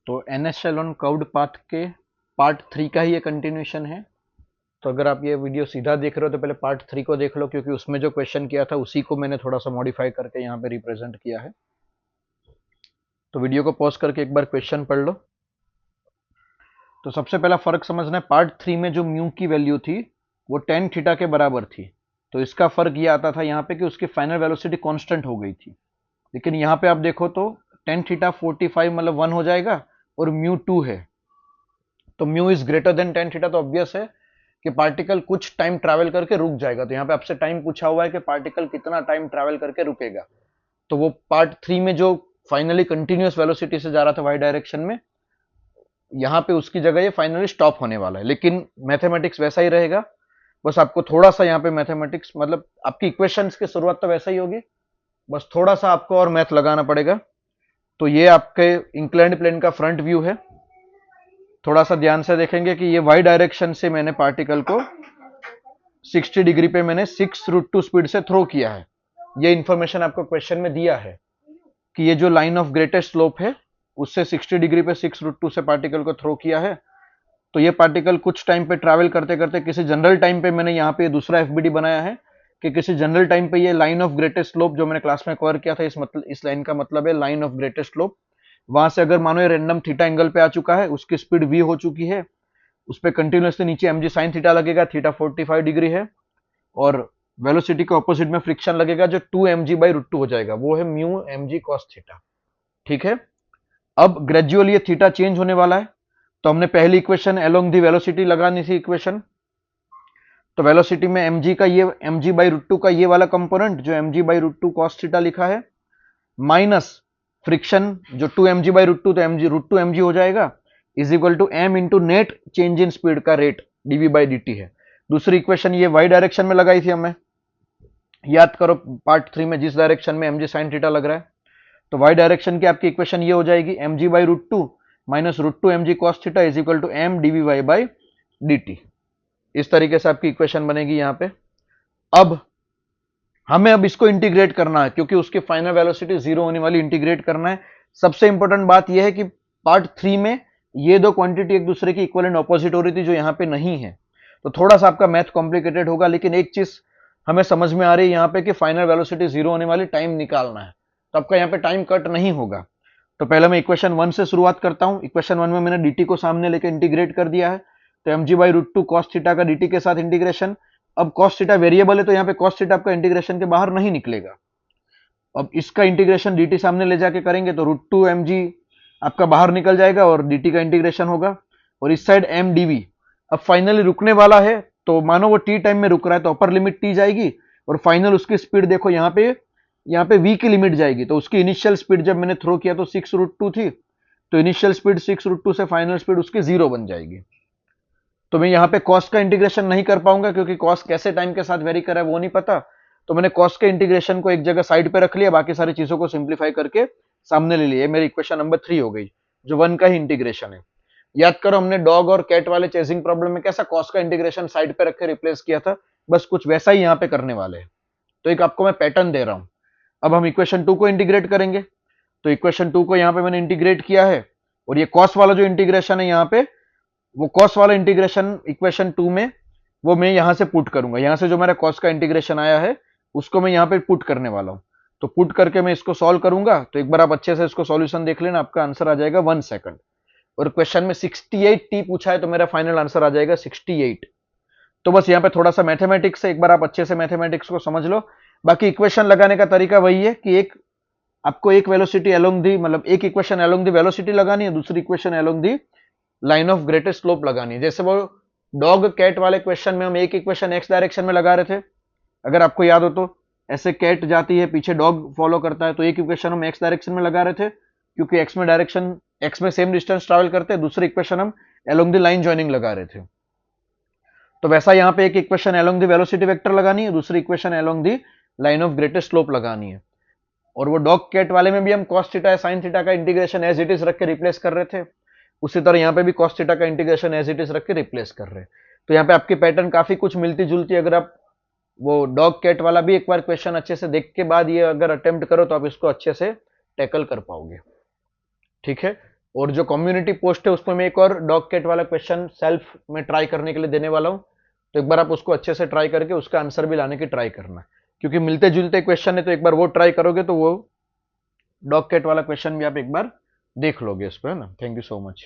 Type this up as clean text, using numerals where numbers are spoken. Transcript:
तो NH-शेल curved path के part 3 का ही ये कंटिन्यूशन है। तो अगर आप ये वीडियो सीधा देख रहे हो तो पहले पार्ट 3 को देख लो, क्योंकि उसमें जो क्वेश्चन किया था उसी को मैंने थोड़ा सा मॉडिफाई करके यहाँ पे रिप्रेजेंट किया है। तो वीडियो को पॉज करके एक बार क्वेश्चन पढ़ लो। तो सबसे पहला फर्क समझना है, पार्ट 3 में जो म्यू की वैल्यू थी वो टेन थीटा के बराबर थी। तो इसका फर्क ये आता था यहाँ पे कि उसकी फाइनल वेलोसिटी कांस्टेंट हो गई थी। लेकिन यहाँ पे आप देखो तो टेन थीटा 45 मतलब 1 हो जाएगा और म्यू 2 है, तो mu is greater than tan theta, तो ऑब्वियस है कि पार्टिकल कुछ टाइम ट्रैवल करके रुक जाएगा। तो यहाँ पे आपसे टाइम पूछा हुआ है कि पार्टिकल कितना टाइम ट्रैवल करके रुकेगा। तो वो पार्ट 3 में जो फाइनली कंटिन्यूअस वेलोसिटी से जा रहा था वाई डायरेक्शन में, यहाँ पे उसकी जगह ये फाइनली स्टॉप होने वाला है। लेकिन मैथमेटिक्स वैसा ही रहेगा, बस आपको थोड़ा सा यहाँ पे मैथमेटिक्स मतलब आपकी इक्वेशंस की शुरुआत तो वैसा ही होगी, बस थोड़ा सा आपको और मैथ लगाना पड़ेगा। तो ये आपके इंक्लाइंड प्लेन का फ्रंट व्यू है। थोड़ा सा ध्यान से देखेंगे कि ये वाई डायरेक्शन से मैंने पार्टिकल को 60 डिग्री पे मैंने 6√2 स्पीड से थ्रो किया है। ये इंफॉर्मेशन आपको क्वेश्चन में दिया है कि ये जो लाइन ऑफ ग्रेटेस्ट स्लोप है उससे 60 डिग्री पे 6√2 से पार्टिकल को थ्रो किया है। तो ये पार्टिकल कुछ टाइम पे ट्रैवल करते करते किसी जनरल टाइम पे, मैंने यहाँ पे दूसरा एफबीडी बनाया है कि किसी जनरल टाइम पे ये लाइन ऑफ ग्रेटेस्ट स्लोप जो मैंने क्लास में कवर किया था, इस लाइन का मतलब है लाइन ऑफ ग्रेटेस्ट स्लोप। वहां से अगर मानो ये रैंडम थीटा एंगल पे आ चुका है, उसकी स्पीड v हो चुकी है, उस पर कंटिन्यूसली नीचे mg साइन थीटा लगेगा, थीटा 45 डिग्री है, और वेलोसिटी के ऑपोजिट में फ्रिक्शन लगेगा जो 2mg/√2 हो जाएगा, वो है म्यू mg cos थीटा। ठीक है, अब ग्रेजुअली ये थीटा चेंज होने वाला है। तो हमने पहली इक्वेशन अलोंग दी वेलोसिटी लगानी थी इक्वेशन। तो वेलोसिटी में mg का ये mg/√2 का ये वाला कंपोनेंट जो mg/√2 cos थीटा लिखा है, माइनस फ्रिक्शन जो 2mg/√2, तो mg √2 mg हो जाएगा, is equal to m into net change in speed का रेट dv/dt है। दूसरी इक्वेशन ये y डायरेक्शन में लगाई थी हमने, याद करो पार्ट 3 में जिस डायरेक्शन में mg साइन थीटा लग रहा है। तो y डायरेक्शन की आपकी इक्वेशन ये हो जाएगी mg/√2 minus √2 mg cos theta is equal to m dvy/dt। इस तरीके से आपकी इक्वेशन बनेगी यहाँ पे। अब हमें इसको इंटीग्रेट करना है, क्योंकि उसकी फाइनल वेलोसिटी जीरो होने वाली, इंटीग्रेट करना है। सबसे इंपॉर्टेंट बात यह है कि पार्ट 3 में ये दो क्वांटिटी एक दूसरे की इक्वल एंड ऑपोजिट हो रही थी, जो यहाँ पे नहीं है। तो थोड़ा सा आपका मैथ कॉम्प्लिकेटेड होगा, लेकिन एक चीज हमें समझ में आ रही है यहाँ पे कि फाइनल वेलोसिटी जीरो होने वाली, टाइम निकालना है। तो आपका यहाँ पे टाइम कट नहीं होगा। तो पहले मैं इक्वेशन 1 से शुरुआत करता हूं। इक्वेशन 1 में मैंने dt को सामने लेके इंटीग्रेट कर दिया है। तो mg/√2 cos थीटा का dt के साथ इंटीग्रेशन। अब cos थीटा वेरिएबल है, तो यहाँ पे cos थीटा आपका इंटीग्रेशन के बाहर नहीं निकलेगा। अब इसका इंटीग्रेशन dt सामने ले जाके करेंगे तो √2 mg आपका बाहर निकल जाएगा और dt का इंटीग्रेशन होगा, और इस साइड m dv। अब फाइनली रुकने वाला है, तो मानो वो t टाइम में रुक रहा है तो अपर लिमिट t जाएगी, और फाइनल उसकी स्पीड देखो यहाँ पे v की लिमिट जाएगी। तो उसकी इनिशियल स्पीड जब मैंने थ्रो किया तो 6√2 थी, तो इनिशियल स्पीड 6√2 से फाइनल स्पीड उसकी 0 बन जाएगी। तो मैं यहाँ पे कॉस्ट का इंटीग्रेशन नहीं कर पाऊंगा, क्योंकि कॉस्ट कैसे टाइम के साथ वेरी कर रहा है वो नहीं पता। तो मैंने कॉस्ट के इंटीग्रेशन को एक जगह साइड पे रख लिया, बाकी सारी चीजों को सिंप्लीफाई करके सामने ले लिया। मेरी इक्वेशन नंबर 3 हो गई, जो 1 का ही इंटीग्रेशन है। याद करो हमने डॉग और कैट वाले चेजिंग प्रॉब्लम में कैसा कॉस्ट का इंटीग्रेशन साइड पे रख के रिप्लेस किया था, बस कुछ वैसा ही यहाँ पे करने वाले हैं। तो एक आपको मैं पैटर्न दे रहा हूं। अब हम इक्वेशन 2 को इंटीग्रेट करेंगे। तो इक्वेशन 2 को यहाँ पे मैंने इंटीग्रेट किया है, और ये कॉस वाला जो इंटीग्रेशन है यहाँ पे, वो कॉस वाला इंटीग्रेशन इक्वेशन 2 में वो मैं यहां से पुट करूंगा। यहां से जो मेरा कॉस का इंटीग्रेशन आया है उसको मैं यहाँ पे पुट करने वाला हूं। तो पुट करके मैं इसको सॉल्व करूंगा। तो एक बार आप अच्छे से इसको सॉल्यूशन देख लेना, आपका आंसर आ जाएगा 1 सेकंड। और क्वेश्चन में 68t पूछा है, तो मेरा फाइनल आंसर आ जाएगा 68। तो बस यहाँ पे थोड़ा सा मैथमेटिक्स है, एक बार आप अच्छे से मैथमेटिक्स को समझ लो। बाकी इक्वेशन लगाने का तरीका वही है कि आपको एक वेलोसिटी अलोंग दी, मतलब एक इक्वेशन अलोंग दी वेलोसिटी लगानी है, दूसरी equation along the line of greatest slope लगानी है। जैसे वो डॉग कैट वाले क्वेश्चन में हम एक इक्वेशन एक्स डायरेक्शन में लगा रहे थे, अगर आपको याद हो तो। ऐसे कैट जाती है, पीछे डॉग फॉलो करता है, तो एक इक्वेशन हम एक्स डायरेक्शन में लगा रहे थे, क्योंकि एक्स में सेम डिस्टेंस ट्रैवल करते हैं। दूसरी इक्वेशन हम अलोंग द लाइन जॉइनिंग लगा रहे थे। तो वैसा यहाँ पे एक equation along the velocity vector लगानी है, दूसरी equation along the line of greatest slope लगानी है। और वो डॉग कैट वाले में भी हम कॉस थीटा या साइन थीटा का इंटीग्रेशन एज इट इज रख के रिप्लेस कर रहे थे, उसी तरह यहाँ पे भी कॉस थीटा का इंटीग्रेशन एज इट इज रख के रिप्लेस कर रहे हैं। तो यहाँ पे आपकी पैटर्न काफी कुछ मिलती जुलती, अगर आप वो डॉग कैट वाला भी एक बार क्वेश्चन अच्छे से देख के बाद ये अगर अटेम्प्ट करो तो आप इसको अच्छे से टैकल कर पाओगे। ठीक है, और जो कम्युनिटी पोस्ट है उसमें मैं एक और डॉग कैट वाला क्वेश्चन सेल्फ में ट्राई करने के लिए देने वाला हूं, तो एक बार आप उसको अच्छे से ट्राई करके उसका आंसर भी लाने की ट्राई करना, क्योंकि मिलते जुलते क्वेश्चन है, तो एक बार वो ट्राई करोगे तो वो डॉग कैट वाला क्वेश्चन भी आप एक बार देख लोगे इस पर, है ना। Thank you so much.